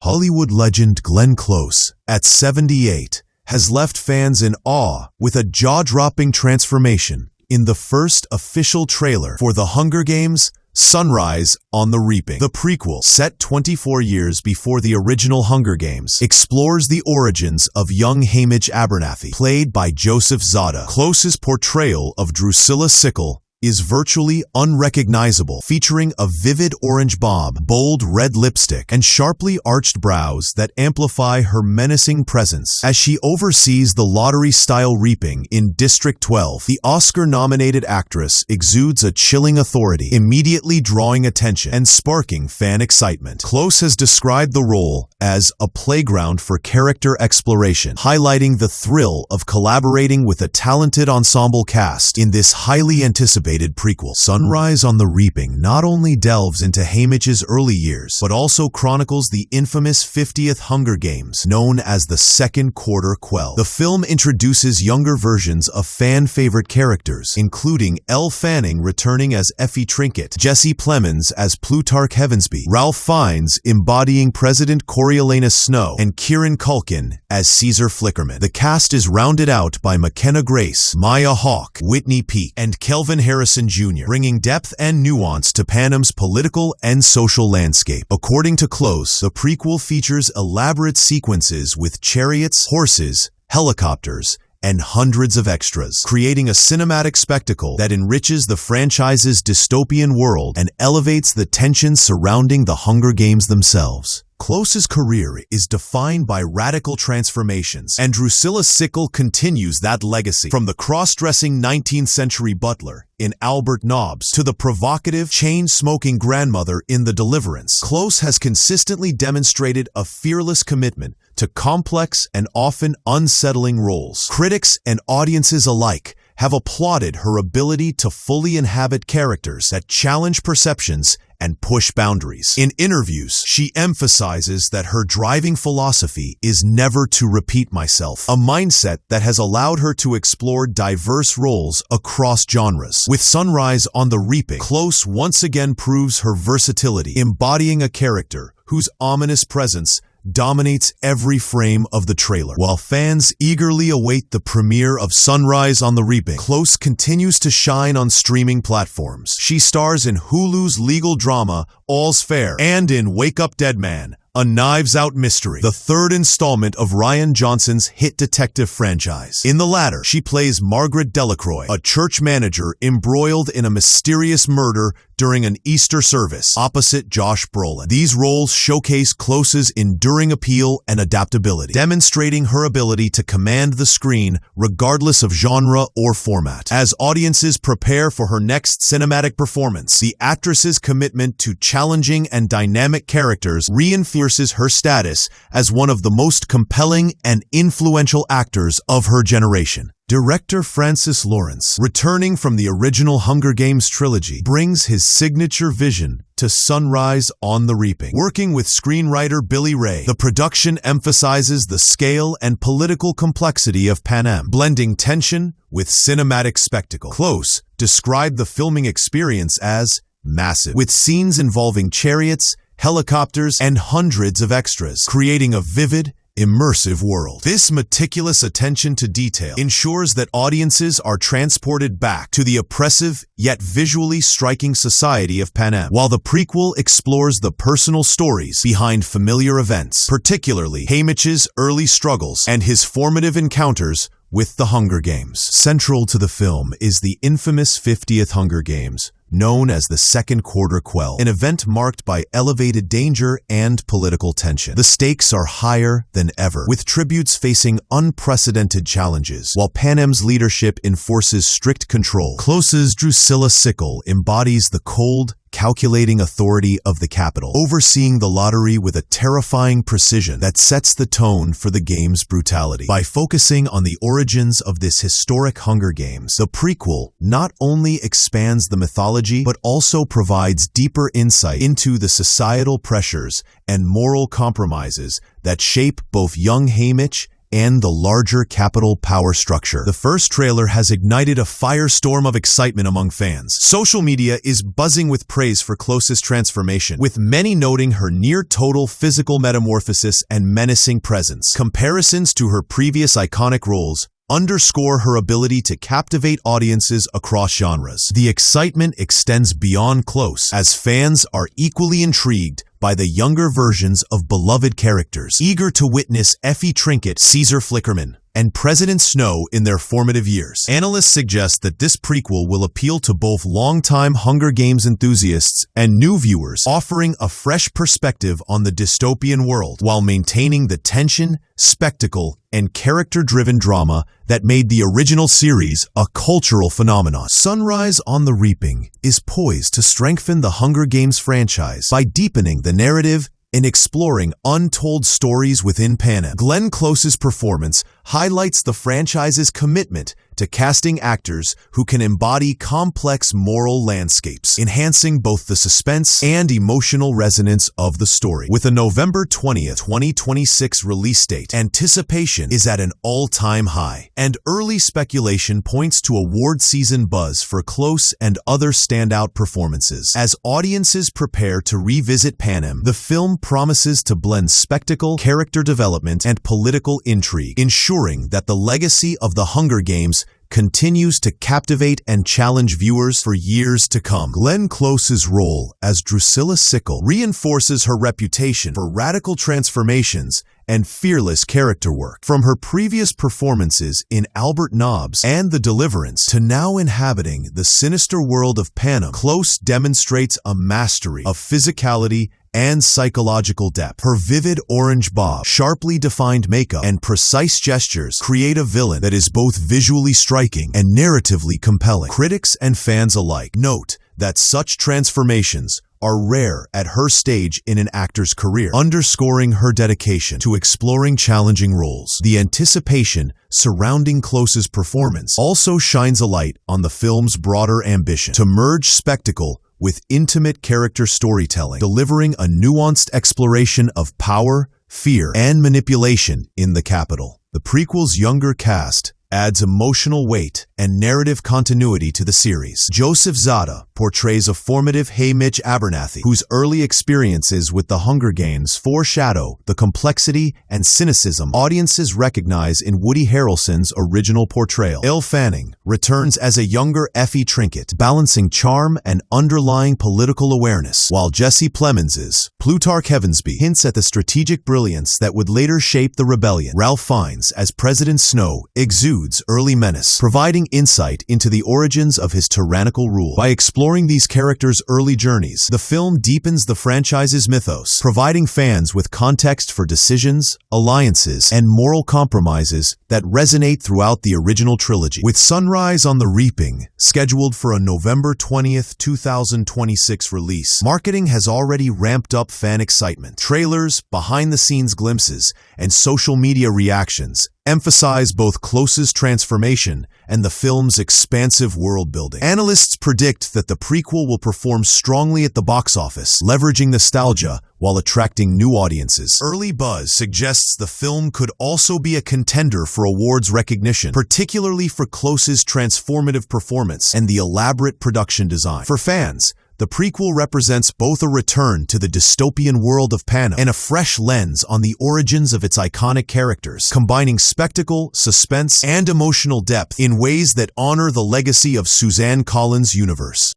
Hollywood legend Glenn Close, at 78, has left fans in awe with a jaw-dropping transformation in the first official trailer for The Hunger Games: Sunrise on the Reaping. The prequel, set 24 years before the original Hunger Games, explores the origins of young Hamish Abernathy, played by Joseph Zada. Close's portrayal of Drusilla Sickle is virtually unrecognizable, featuring a vivid orange bob, bold red lipstick, and sharply arched brows that amplify her menacing presence. As she oversees the lottery-style reaping in District 12, the Oscar-nominated actress exudes a chilling authority, immediately drawing attention and sparking fan excitement. Close has described the role as a playground for character exploration, highlighting the thrill of collaborating with a talented ensemble cast in this highly anticipated prequel. Sunrise on the Reaping not only delves into Hamish's early years, but also chronicles the infamous 50th Hunger Games, known as the Second Quarter Quell. The film introduces younger versions of fan-favorite characters, including Elle Fanning returning as Effie Trinket, Jesse Plemons as Plutarch Heavensby, Ralph Fiennes embodying President Coriolanus Snow, and Kieran Culkin as Caesar Flickerman. The cast is rounded out by McKenna Grace, Maya Hawke, Whitney Peake, and Kelvin Harrison Jr., bringing depth and nuance to Panem's political and social landscape. According to Close, the prequel features elaborate sequences with chariots, horses, helicopters, and hundreds of extras, creating a cinematic spectacle that enriches the franchise's dystopian world and elevates the tensions surrounding the Hunger Games themselves. Close's career is defined by radical transformations, and Drusilla Sickle continues that legacy. From the cross-dressing 19th-century butler in Albert Nobbs to the provocative, chain-smoking grandmother in The Deliverance, Close has consistently demonstrated a fearless commitment to complex and often unsettling roles. Critics and audiences alike have applauded her ability to fully inhabit characters that challenge perceptions and push boundaries. In interviews, she emphasizes that her driving philosophy is never to repeat myself, a mindset that has allowed her to explore diverse roles across genres. With Sunrise on the Reaping, Close once again proves her versatility, embodying a character whose ominous presence dominates every frame of the trailer. While fans eagerly await the premiere of Sunrise on the Reaping, Close continues to shine on streaming platforms. She stars in Hulu's legal drama All's Fair and in Wake Up Dead Man, a Knives-Out mystery, the third installment of Rian Johnson's hit detective franchise. In the latter, she plays Margaret Delacroix, a church manager embroiled in a mysterious murder during an Easter service, opposite Josh Brolin. These roles showcase Close's enduring appeal and adaptability, demonstrating her ability to command the screen regardless of genre or format. As audiences prepare for her next cinematic performance, the actress's commitment to challenging and dynamic characters reinforces her status as one of the most compelling and influential actors of her generation. Director Francis Lawrence, returning from the original Hunger Games trilogy, brings his signature vision to Sunrise on the Reaping. Working with screenwriter Billy Ray, the production emphasizes the scale and political complexity of Panem, blending tension with cinematic spectacle. Close described the filming experience as massive, with scenes involving chariots, helicopters, and hundreds of extras, creating a vivid, immersive world. This meticulous attention to detail ensures that audiences are transported back to the oppressive yet visually striking society of Panem, while the prequel explores the personal stories behind familiar events, particularly Hamish's early struggles and his formative encounters with the Hunger Games. Central to the film is the infamous 50th Hunger Games, known as the Second Quarter Quell, an event marked by elevated danger and political tension. The stakes are higher than ever, with tributes facing unprecedented challenges, while Panem's leadership enforces strict control. Close's Drusilla Sickle embodies the cold, calculating authority of the capital, overseeing the lottery with a terrifying precision that sets the tone for the game's brutality. By focusing on the origins of this historic Hunger Games, the prequel not only expands the mythology, but also provides deeper insight into the societal pressures and moral compromises that shape both young Hamish and the larger capital power structure. The first trailer has ignited a firestorm of excitement among fans. Social media is buzzing with praise for Close's transformation, with many noting her near-total physical metamorphosis and menacing presence. Comparisons to her previous iconic roles underscore her ability to captivate audiences across genres. The excitement extends beyond Close, as fans are equally intrigued by the younger versions of beloved characters, eager to witness Effie Trinket, Caesar Flickerman, and President Snow in their formative years. Analysts suggest that this prequel will appeal to both longtime Hunger Games enthusiasts and new viewers, offering a fresh perspective on the dystopian world while maintaining the tension, spectacle, and character-driven drama that made the original series a cultural phenomenon. Sunrise on the Reaping is poised to strengthen the Hunger Games franchise by deepening the narrative and exploring untold stories within Panem. Glenn Close's performance highlights the franchise's commitment to casting actors who can embody complex moral landscapes, enhancing both the suspense and emotional resonance of the story. With a November 20th, 2026 release date, anticipation is at an all-time high, and early speculation points to award season buzz for Close and other standout performances. As audiences prepare to revisit Panem, the film promises to blend spectacle, character development, and political intrigue, ensuring that the legacy of the Hunger Games continues to captivate and challenge viewers for years to come. Glenn Close's role as Drusilla Sickle reinforces her reputation for radical transformations and fearless character work. From her previous performances in Albert Nobbs and The Deliverance to now inhabiting the sinister world of Panem, Close demonstrates a mastery of physicality and psychological depth. Her vivid orange bob, sharply defined makeup, and precise gestures create a villain that is both visually striking and narratively compelling. Critics and fans alike note that such transformations are rare at her stage in an actor's career, underscoring her dedication to exploring challenging roles. The anticipation surrounding Close's performance also shines a light on the film's broader ambition to merge spectacle with intimate character storytelling, delivering a nuanced exploration of power, fear, and manipulation in the capital. The prequel's younger cast adds emotional weight and narrative continuity to the series. Joseph Zada portrays a formative Haymitch Abernathy, whose early experiences with the Hunger Games foreshadow the complexity and cynicism audiences recognize in Woody Harrelson's original portrayal. Elle Fanning returns as a younger Effie Trinket, balancing charm and underlying political awareness, while Jesse Plemons's Plutarch Heavensby hints at the strategic brilliance that would later shape the rebellion. Ralph Fiennes as President Snow exudes early menace, providing insight into the origins of his tyrannical rule. By exploring these characters' early journeys, the film deepens the franchise's mythos, providing fans with context for decisions, alliances, and moral compromises that resonate throughout the original trilogy. With Sunrise on the Reaping scheduled for a November 20th, 2026 release, marketing has already ramped up fan excitement. Trailers, behind-the-scenes glimpses, and social media reactions emphasize both Close's transformation and the film's expansive world-building. Analysts predict that the prequel will perform strongly at the box office, leveraging nostalgia while attracting new audiences. Early buzz suggests the film could also be a contender for awards recognition, particularly for Close's transformative performance and the elaborate production design. For fans, the prequel represents both a return to the dystopian world of Panem and a fresh lens on the origins of its iconic characters, combining spectacle, suspense, and emotional depth in ways that honor the legacy of Suzanne Collins' universe.